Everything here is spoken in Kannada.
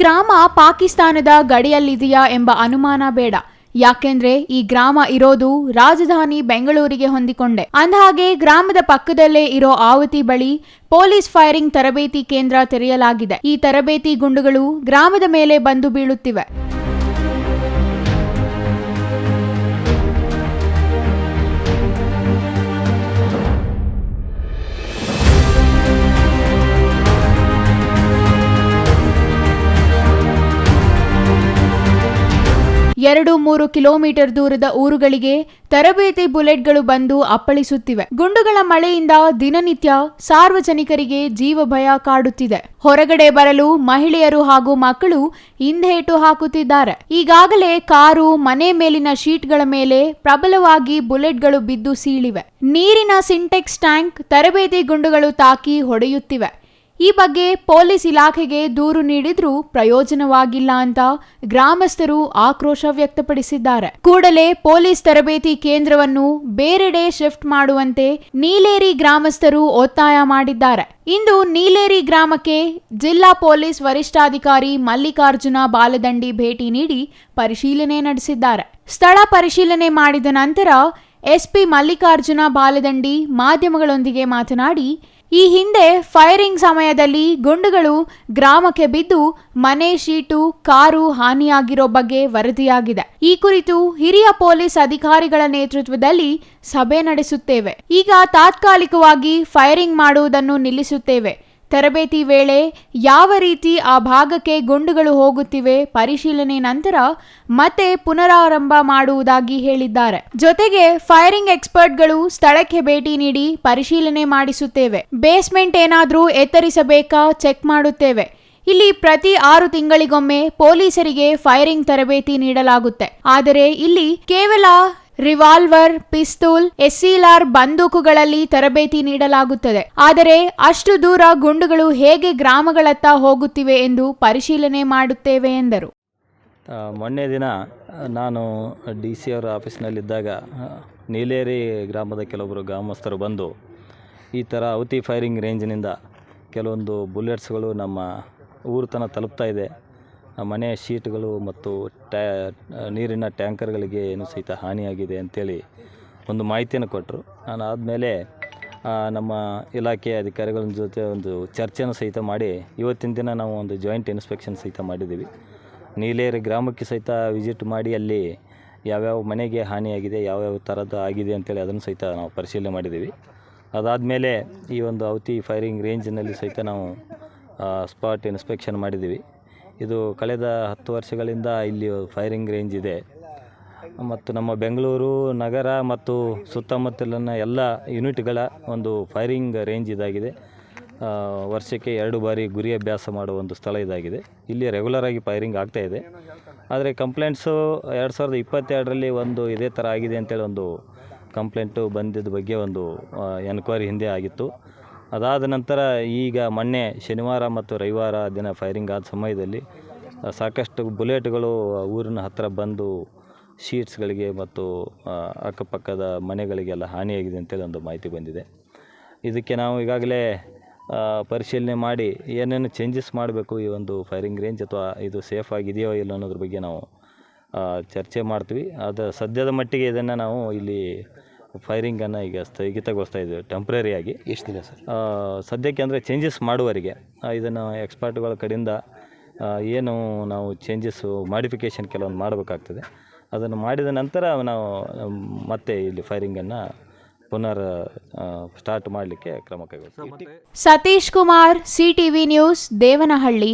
ಗ್ರಾಮ ಪಾಕಿಸ್ತಾನದ ಗಡಿಯಲ್ಲಿದೆಯಾ ಎಂಬ ಅನುಮಾನ ಬೇಡ. ಯಾಕೆಂದ್ರೆ ಈ ಗ್ರಾಮ ಇರೋದು ರಾಜಧಾನಿ ಬೆಂಗಳೂರಿಗೆ ಹೊಂದಿಕೊಂಡೆ. ಅಂದಹಾಗೆ ಗ್ರಾಮದ ಪಕ್ಕದಲ್ಲೇ ಇರೋ ಆವತಿ ಬಳಿ ಪೊಲೀಸ್ ಫೈರಿಂಗ್ ತರಬೇತಿ ಕೇಂದ್ರ ತೆರೆಯಲಾಗಿದೆ. ಈ ತರಬೇತಿ ಗುಂಡುಗಳು ಗ್ರಾಮದ ಮೇಲೆ ಬಂದು ಬೀಳುತ್ತಿವೆ. ಎರಡು 3 ಕಿಲೋಮೀಟರ್ ದೂರದ ಊರುಗಳಿಗೆ ತರಬೇತಿ ಬುಲೆಟ್ಗಳು ಬಂದು ಅಪ್ಪಳಿಸುತ್ತಿವೆ. ಗುಂಡುಗಳ ಮಳೆಯಿಂದ ದಿನನಿತ್ಯ ಸಾರ್ವಜನಿಕರಿಗೆ ಜೀವ ಭಯ ಕಾಡುತ್ತಿದೆ. ಹೊರಗಡೆ ಬರಲು ಮಹಿಳೆಯರು ಹಾಗೂ ಮಕ್ಕಳು ಹಿಂದೇಟು ಹಾಕುತ್ತಿದ್ದಾರೆ. ಈಗಾಗಲೇ ಕಾರು, ಮನೆ ಮೇಲಿನ ಶೀಟ್ಗಳ ಮೇಲೆ ಪ್ರಬಲವಾಗಿ ಬುಲೆಟ್ಗಳು ಬಿದ್ದು ಸೀಳಿವೆ. ನೀರಿನ ಸಿಂಟೆಕ್ಸ್ ಟ್ಯಾಂಕ್ ತರಬೇತಿ ಗುಂಡುಗಳು ತಾಕಿ ಹೊಡೆಯುತ್ತಿವೆ. ಈ ಬಗ್ಗೆ ಪೊಲೀಸ್ ಇಲಾಖೆಗೆ ದೂರು ನೀಡಿದ್ರೂ ಪ್ರಯೋಜನವಾಗಿಲ್ಲ ಅಂತ ಗ್ರಾಮಸ್ಥರು ಆಕ್ರೋಶ ವ್ಯಕ್ತಪಡಿಸಿದ್ದಾರೆ. ಕೂಡಲೇ ಪೊಲೀಸ್ ತರಬೇತಿ ಕೇಂದ್ರವನ್ನು ಬೇರೆಡೆ ಶಿಫ್ಟ್ ಮಾಡುವಂತೆ ನೀಲೇರಿ ಗ್ರಾಮಸ್ಥರು ಒತ್ತಾಯ ಮಾಡಿದ್ದಾರೆ. ಇಂದು ನೀಲೇರಿ ಗ್ರಾಮಕ್ಕೆ ಜಿಲ್ಲಾ ಪೊಲೀಸ್ ವರಿಷ್ಠಾಧಿಕಾರಿ ಮಲ್ಲಿಕಾರ್ಜುನ ಬಾಲದಂಡಿ ಭೇಟಿ ನೀಡಿ ಪರಿಶೀಲನೆ ನಡೆಸಿದ್ದಾರೆ. ಸ್ಥಳ ಪರಿಶೀಲನೆ ಮಾಡಿದ ನಂತರ ಎಸ್ಪಿ ಮಲ್ಲಿಕಾರ್ಜುನ ಬಾಲದಂಡಿ ಮಾಧ್ಯಮಗಳೊಂದಿಗೆ ಮಾತನಾಡಿ, ಈ ಹಿಂದೆ ಫೈರಿಂಗ್ ಸಮಯದಲ್ಲಿ ಗುಂಡುಗಳು ಗ್ರಾಮಕ್ಕೆ ಬಿದ್ದು ಮನೆ, ಶೀಟು, ಕಾರು ಹಾನಿಯಾಗಿರೋ ಬಗ್ಗೆ ವರದಿಯಾಗಿದೆ. ಈ ಕುರಿತು ಹಿರಿಯ ಪೊಲೀಸ್ ಅಧಿಕಾರಿಗಳ ನೇತೃತ್ವದಲ್ಲಿ ಸಭೆ ನಡೆಸುತ್ತೇವೆ. ಈಗ ತಾತ್ಕಾಲಿಕವಾಗಿ ಫೈರಿಂಗ್ ಮಾಡುವುದನ್ನು ನಿಲ್ಲಿಸುತ್ತೇವೆ. ತರಬೇತಿ ವೇಳೆ ಯಾವ ರೀತಿ ಆ ಭಾಗಕ್ಕೆ ಗುಂಡುಗಳು ಹೋಗುತ್ತಿವೆ ಪರಿಶೀಲನೆ ನಂತರ ಮತ್ತೆ ಪುನರಾರಂಭ ಮಾಡುವುದಾಗಿ ಹೇಳಿದ್ದಾರೆ. ಜೊತೆಗೆ ಫೈರಿಂಗ್ ಎಕ್ಸ್ಪರ್ಟ್ಗಳು ಸ್ಥಳಕ್ಕೆ ಭೇಟಿ ನೀಡಿ ಪರಿಶೀಲನೆ ಮಾಡಿಸುತ್ತೇವೆ. ಬೇಸ್ಮೆಂಟ್ ಏನಾದ್ರೂ ಎತ್ತರಿಸಬೇಕಾ ಚೆಕ್ ಮಾಡುತ್ತೇವೆ. ಇಲ್ಲಿ ಪ್ರತಿ 6 ತಿಂಗಳಿಗೊಮ್ಮೆ ಪೊಲೀಸರಿಗೆ ಫೈರಿಂಗ್ ತರಬೇತಿ ನೀಡಲಾಗುತ್ತೆ. ಆದರೆ ಇಲ್ಲಿ ಕೇವಲ ರಿವಾಲ್ವರ್, ಪಿಸ್ತೂಲ್, SLR ಬಂದೂಕುಗಳಲ್ಲಿ ತರಬೇತಿ ನೀಡಲಾಗುತ್ತದೆ. ಆದರೆ ಅಷ್ಟು ದೂರ ಗುಂಡುಗಳು ಹೇಗೆ ಗ್ರಾಮಗಳತ್ತ ಹೋಗುತ್ತಿವೆ ಎಂದು ಪರಿಶೀಲನೆ ಮಾಡುತ್ತೇವೆ ಎಂದರು. ಮೊನ್ನೆ ದಿನ ನಾನು DC ಅವರ ಆಫೀಸ್ನಲ್ಲಿದ್ದಾಗ ನೀಲೇರಿ ಗ್ರಾಮದ ಕೆಲವೊಬ್ಬರು ಗ್ರಾಮಸ್ಥರು ಬಂದು ಈ ಥರ ಅವತಿ ಫೈರಿಂಗ್ ರೇಂಜ್ನಿಂದ ಕೆಲವೊಂದು ಬುಲೆಟ್ಸ್ಗಳು ನಮ್ಮ ಊರು ತನಕ ತಲುಪ್ತಾ ಇದೆ, ಮನೆಯ ಶೀಟ್ಗಳು ಮತ್ತು ನೀರಿನ ಟ್ಯಾಂಕರ್ಗಳಿಗೆ ಏನು ಸಹಿತ ಹಾನಿಯಾಗಿದೆ ಅಂಥೇಳಿ ಒಂದು ಮಾಹಿತಿಯನ್ನು ಕೊಟ್ಟರು. ನಾನು ಆದಮೇಲೆ ನಮ್ಮ ಇಲಾಖೆಯ ಅಧಿಕಾರಿಗಳ ಜೊತೆ ಒಂದು ಚರ್ಚೆಯನ್ನು ಸಹಿತ ಮಾಡಿ ಇವತ್ತಿನ ದಿನ ನಾವು ಒಂದು ಜಾಯಿಂಟ್ ಇನ್ಸ್ಪೆಕ್ಷನ್ ಸಹಿತ ಮಾಡಿದ್ದೀವಿ. ನೀಲೇರಿ ಗ್ರಾಮಕ್ಕೆ ಸಹಿತ ವಿಸಿಟ್ ಮಾಡಿ ಅಲ್ಲಿ ಯಾವ್ಯಾವ ಮನೆಗೆ ಹಾನಿಯಾಗಿದೆ, ಯಾವ್ಯಾವ ಥರದ್ದು ಆಗಿದೆ ಅಂಥೇಳಿ ಅದನ್ನು ಸಹಿತ ನಾವು ಪರಿಶೀಲನೆ ಮಾಡಿದ್ದೀವಿ. ಅದಾದಮೇಲೆ ಈ ಒಂದು ಅವತಿ ಫೈರಿಂಗ್ ರೇಂಜ್ನಲ್ಲಿ ಸಹಿತ ನಾವು ಸ್ಪಾಟ್ ಇನ್ಸ್ಪೆಕ್ಷನ್ ಮಾಡಿದ್ದೀವಿ. ಇದು ಕಳೆದ 10 ವರ್ಷಗಳಿಂದ ಇಲ್ಲಿ ಫೈರಿಂಗ್ ರೇಂಜ್ ಇದೆ ಮತ್ತು ನಮ್ಮ ಬೆಂಗಳೂರು ನಗರ ಮತ್ತು ಸುತ್ತಮುತ್ತಲಿನ ಎಲ್ಲ ಯೂನಿಟ್ಗಳ ಒಂದು ಫೈರಿಂಗ್ ರೇಂಜ್ ಇದಾಗಿದೆ. ವರ್ಷಕ್ಕೆ 2 ಬಾರಿ ಗುರಿ ಅಭ್ಯಾಸ ಮಾಡುವ ಒಂದು ಸ್ಥಳ ಇದಾಗಿದೆ. ಇಲ್ಲಿ ರೆಗ್ಯುಲರಾಗಿ ಫೈರಿಂಗ್ ಆಗ್ತಾಯಿದೆ. ಆದರೆ ಕಂಪ್ಲೇಂಟ್ಸು 2022ರಲ್ಲಿ ಒಂದು ಇದೇ ಥರ ಆಗಿದೆ ಅಂತೇಳಿ ಒಂದು ಕಂಪ್ಲೇಂಟು ಬಂದಿದ್ದ ಬಗ್ಗೆ ಒಂದು ಎನ್ಕ್ವೈರಿ ಹಿಂದೆ ಆಗಿತ್ತು. ಅದಾದ ನಂತರ ಈಗ ಮೊನ್ನೆ ಶನಿವಾರ ಮತ್ತು ರವಿವಾರ ದಿನ ಫೈರಿಂಗ್ ಆದ ಸಮಯದಲ್ಲಿ ಸಾಕಷ್ಟು ಬುಲೆಟ್ಗಳು ಊರಿನ ಹತ್ತಿರ ಬಂದು ಶೀಟ್ಸ್ಗಳಿಗೆ ಮತ್ತು ಅಕ್ಕಪಕ್ಕದ ಮನೆಗಳಿಗೆಲ್ಲ ಹಾನಿಯಾಗಿದೆ ಅಂತೇಳಿ ಒಂದು ಮಾಹಿತಿ ಬಂದಿದೆ. ಇದಕ್ಕೆ ನಾವು ಈಗಾಗಲೇ ಪರಿಶೀಲನೆ ಮಾಡಿ ಏನೇನು ಚೇಂಜಸ್ ಮಾಡಬೇಕು ಈ ಒಂದು ಫೈರಿಂಗ್ ರೇಂಜ್ ಅಥವಾ ಇದು ಸೇಫ್ ಆಗಿದೆಯೋ ಇಲ್ಲ ಅನ್ನೋದ್ರ ಬಗ್ಗೆ ನಾವು ಚರ್ಚೆ ಮಾಡ್ತೀವಿ. ಅದು ಸದ್ಯದ ಮಟ್ಟಿಗೆ ಇದನ್ನು ನಾವು ಇಲ್ಲಿ ಫೈರಿಂಗನ್ನು ಈಗ ಸ್ಥಗಿತಗೊಳಿಸ್ತಾ ಇದ್ದೀವಿ ಟೆಂಪ್ರರಿಯಾಗಿ. ಎಷ್ಟು ದಿನ ಸರ್? ಸದ್ಯಕ್ಕೆ ಅಂದರೆ ಚೇಂಜಸ್ ಮಾಡುವವರೆಗೆ ಇದನ್ನು ಎಕ್ಸ್ಪರ್ಟ್ಗಳ ಕಡೆಯಿಂದ ಏನು ನಾವು ಚೇಂಜಸ್ಸು ಮಾಡಿಫಿಕೇಷನ್ ಕೆಲವೊಂದು ಮಾಡಬೇಕಾಗ್ತದೆ. ಅದನ್ನು ಮಾಡಿದ ನಂತರ ನಾವು ಮತ್ತೆ ಇಲ್ಲಿ ಫೈರಿಂಗನ್ನು ಪುನರ್ ಸ್ಟಾರ್ಟ್ ಮಾಡಲಿಕ್ಕೆ ಕ್ರಮ ಕೈಗೊಳ್ತೀವಿ. Satish Kumar, CTV news, Devanahalli.